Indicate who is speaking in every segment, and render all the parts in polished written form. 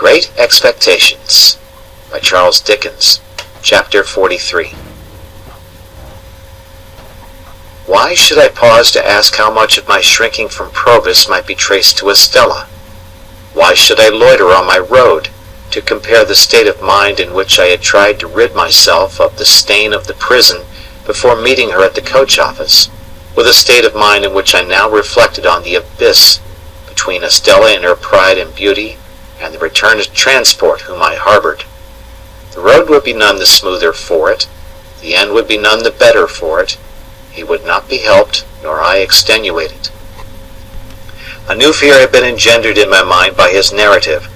Speaker 1: Great Expectations by Charles Dickens, Chapter 43. Why should I pause to ask how much of my shrinking from Provis might be traced to Estella? Why should I loiter on my road to compare the state of mind in which I had tried to rid myself of the stain of the prison before meeting her at the coach office, with a state of mind in which I now reflected on the abyss between Estella in her pride and beauty and the returned transport whom I harbored? The road would be none the smoother for it, the end would be none the better for it. He would not be helped, nor I extenuated. A new fear had been engendered in my mind by his narrative,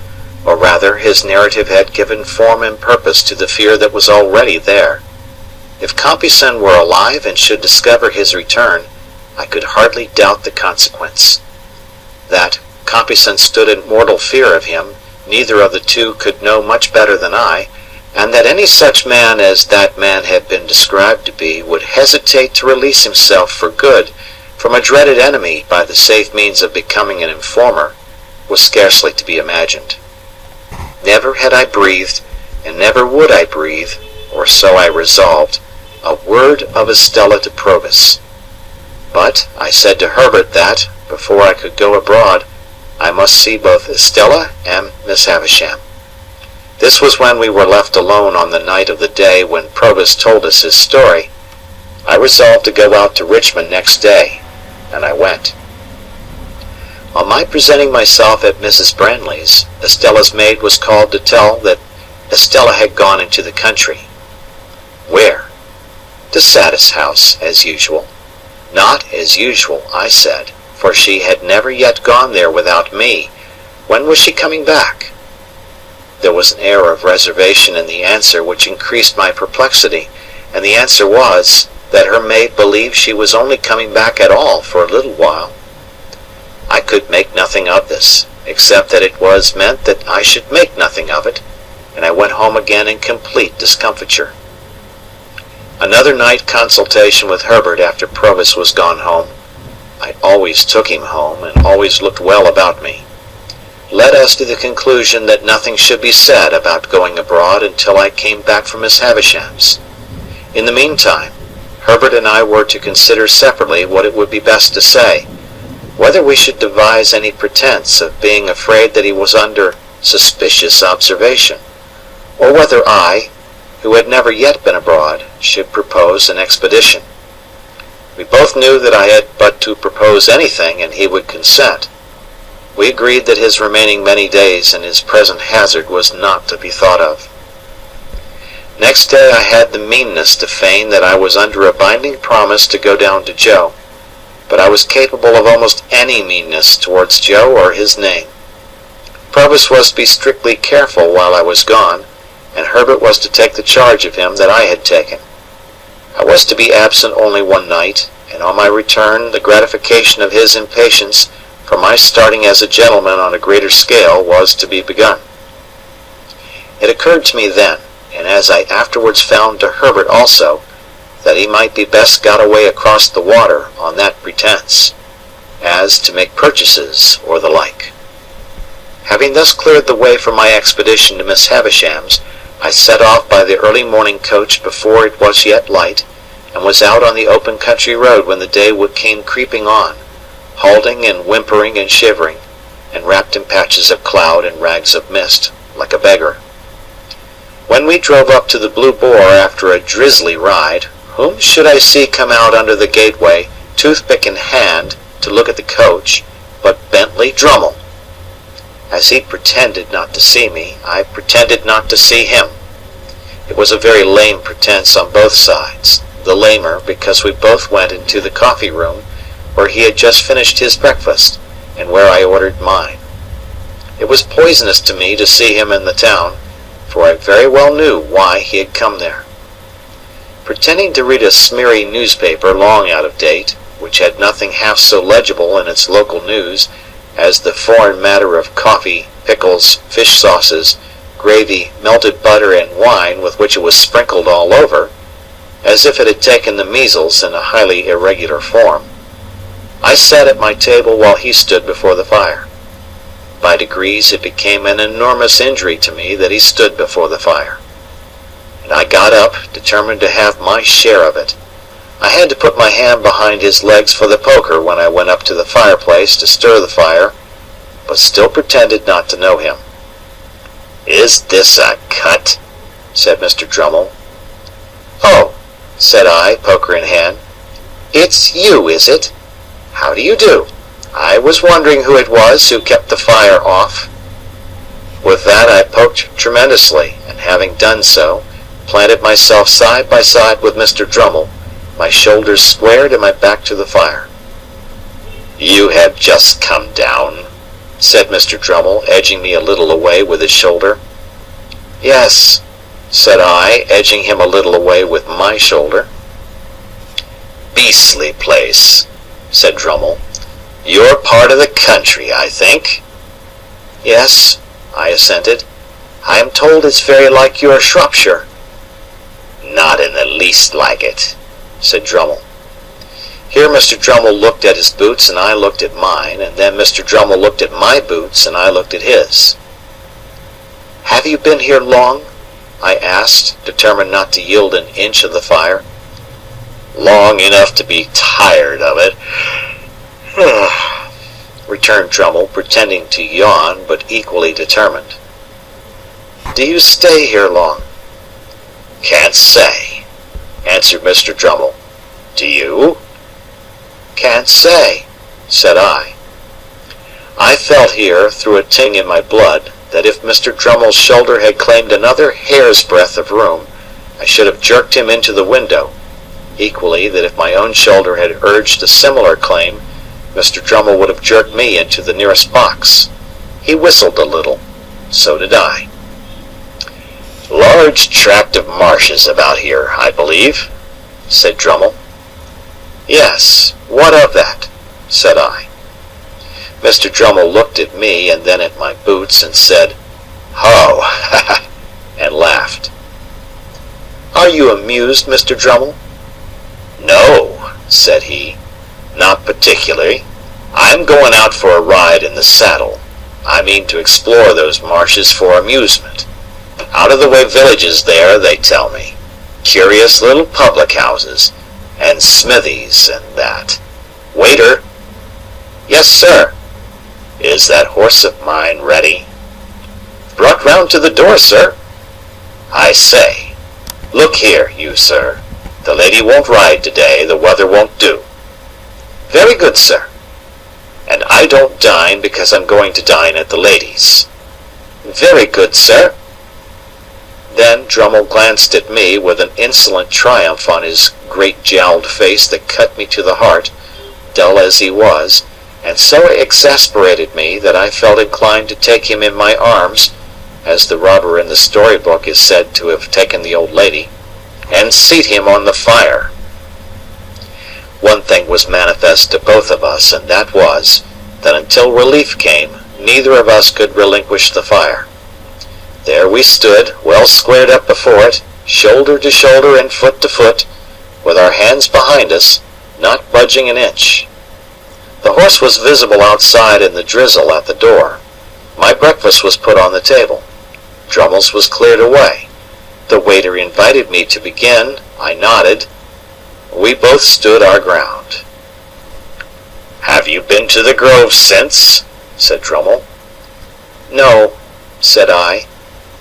Speaker 1: or rather his narrative had given form and purpose to the fear that was already there. If Compeyson were alive and should discover his return, I could hardly doubt the consequence. That Compeyson stood in mortal fear of him, neither of the two could know much better than I, and that any such man as that man had been described to be would hesitate to release himself for good from a dreaded enemy by the safe means of becoming an informer, was scarcely to be imagined. Never had I breathed, and never would I breathe, or so I resolved, a word of Estella to Provis. But I said to Herbert that, before I could go abroad, I must see both Estella and Miss Havisham. This was when we were left alone on the night of the day when Provis told us his story. I resolved to go out to Richmond next day, and I went. On my presenting myself at Mrs. Branley's, Estella's maid was called to tell that Estella had gone into the country. Where? To Satis House, as usual. Not as usual, I said, for she had never yet gone there without me. When was she coming back? There was an air of reservation in the answer which increased my perplexity, and the answer was that her maid believed she was only coming back at all for a little while. I could make nothing of this, except that it was meant that I should make nothing of it, and I went home again in complete discomfiture. Another night consultation with Herbert after Provis was gone home, I always took him home and always looked well about me, led us to the conclusion that nothing should be said about going abroad until I came back from Miss Havisham's. In the meantime, Herbert and I were to consider separately what it would be best to say, whether we should devise any pretense of being afraid that he was under suspicious observation, or whether I, who had never yet been abroad, should propose an expedition. We both knew that I had but to propose anything and he would consent. We agreed that his remaining many days in his present hazard was not to be thought of. Next day I had the meanness to feign that I was under a binding promise to go down to Joe, but I was capable of almost any meanness towards Joe or his name. Provis was to be strictly careful while I was gone, and Herbert was to take the charge of him that I had taken. I was to be absent only one night, and on my return the gratification of his impatience for my starting as a gentleman on a greater scale was to be begun. It occurred to me then, and as I afterwards found to Herbert also, that he might be best got away across the water on that pretense, as to make purchases or the like. Having thus cleared the way for my expedition to Miss Havisham's, I set off by the early morning coach before it was yet light, and was out on the open country road when the day came creeping on, halting and whimpering and shivering, and wrapped in patches of cloud and rags of mist, like a beggar. When we drove up to the Blue Boar after a drizzly ride, whom should I see come out under the gateway, toothpick in hand, to look at the coach, but Bentley Drummle. As he pretended not to see me, I pretended not to see him. It was a very lame pretense on both sides, the lamer because we both went into the coffee-room, where he had just finished his breakfast, and where I ordered mine. It was poisonous to me to see him in the town, for I very well knew why he had come there. Pretending to read a smeary newspaper long out of date, which had nothing half so legible in its local news as the foreign matter of coffee, pickles, fish sauces, gravy, melted butter, and wine with which it was sprinkled all over, as if it had taken the measles in a highly irregular form, I sat at my table while he stood before the fire. By degrees it became an enormous injury to me that he stood before the fire. And I got up, determined to have my share of it. I had to put my hand behind his legs for the poker when I went up to the fireplace to stir the fire, but still pretended not to know him. "Is this a cut?" said Mr. Drummle. "Oh," said I, poker in hand. "It's you, is it? How do you do? I was wondering who it was who kept the fire off." With that I poked tremendously, and having done so, planted myself side by side with Mr. Drummle, my shoulders squared and my back to the fire. "You have just come down," said Mr. Drummle, edging me a little away with his shoulder. "Yes," said I, edging him a little away with my shoulder. "Beastly place," said Drummle. "You're part of the country, I think." "Yes," I assented. "I am told it's very like your Shropshire." "Not in the least like it," said Drummle. Here Mr. Drummle looked at his boots and I looked at mine, and then Mr. Drummle looked at my boots and I looked at his. "Have you been here long?" I asked, determined not to yield an inch of the fire. "Long enough to be tired of it," returned Drummle, pretending to yawn, but equally determined. "Do you stay here long?" "Can't say," answered Mr. Drummle. "Do you?" "Can't say," said I. I felt here, through a ting in my blood, that if Mr. Drummle's shoulder had claimed another hair's breadth of room, I should have jerked him into the window. Equally, that if my own shoulder had urged a similar claim, Mr. Drummle would have jerked me into the nearest box. He whistled a little. So did I. "Large tract of marshes about here, I believe," said Drummle. "Yes, what of that?" said I. Mr. Drummle looked at me and then at my boots and said, "Ho!" and laughed. "Are you amused, Mr. Drummle?" "No," said he, "not particularly. I'm going out for a ride in the saddle. I mean to explore those marshes for amusement. Out-of-the-way villages there, they tell me. Curious little public houses, and smithies and that. Waiter!" "Yes, sir." "Is that horse of mine ready?" "Brought round to the door, sir." "I say, look here, you sir. The lady won't ride today, the weather won't do." "Very good, sir." "And I don't dine because I'm going to dine at the lady's." "Very good, sir." Then Drummle glanced at me with an insolent triumph on his great jowled face that cut me to the heart, dull as he was, and so exasperated me that I felt inclined to take him in my arms, as the robber in the storybook is said to have taken the old lady, and seat him on the fire. One thing was manifest to both of us, and that was, that until relief came, neither of us could relinquish the fire. There we stood, well squared up before it, shoulder to shoulder and foot to foot, with our hands behind us, not budging an inch. The horse was visible outside in the drizzle at the door. My breakfast was put on the table. Drummle's was cleared away. The waiter invited me to begin. I nodded. We both stood our ground. "Have you been to the grove since?" said Drummle. "No," said I.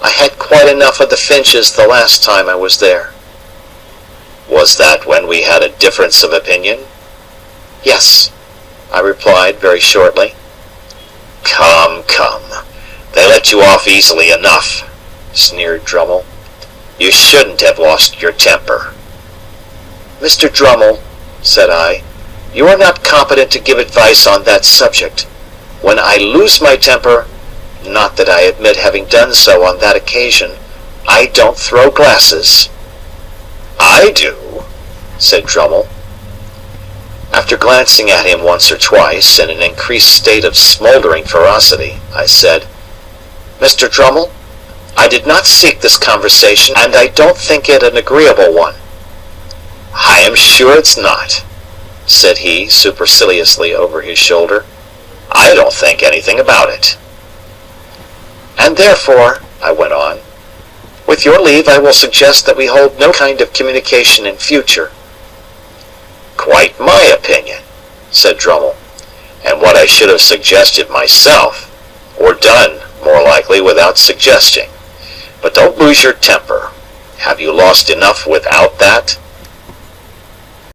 Speaker 1: "I had quite enough of the Finches the last time I was there." "Was that when we had a difference of opinion?" "Yes," I replied very shortly. Come, come. They let you off easily enough," sneered Drummle. "You shouldn't have lost your temper." "Mr. Drummle," said I, "you are not competent to give advice on that subject. When I lose my temper, not that I admit having done so on that occasion, I don't throw glasses." "I do," said Drummle. After glancing at him once or twice in an increased state of smoldering ferocity, I said, "Mr. Drummle, I did not seek this conversation, and I don't think it an agreeable one." "I am sure it's not," said he superciliously over his shoulder. "I don't think anything about it." "And therefore," I went on, "with your leave I will suggest that we hold no kind of communication in future." "Quite my opinion," said Drummle, "and what I should have suggested myself, or done, more likely, without suggesting. But don't lose your temper. Have you lost enough without that?"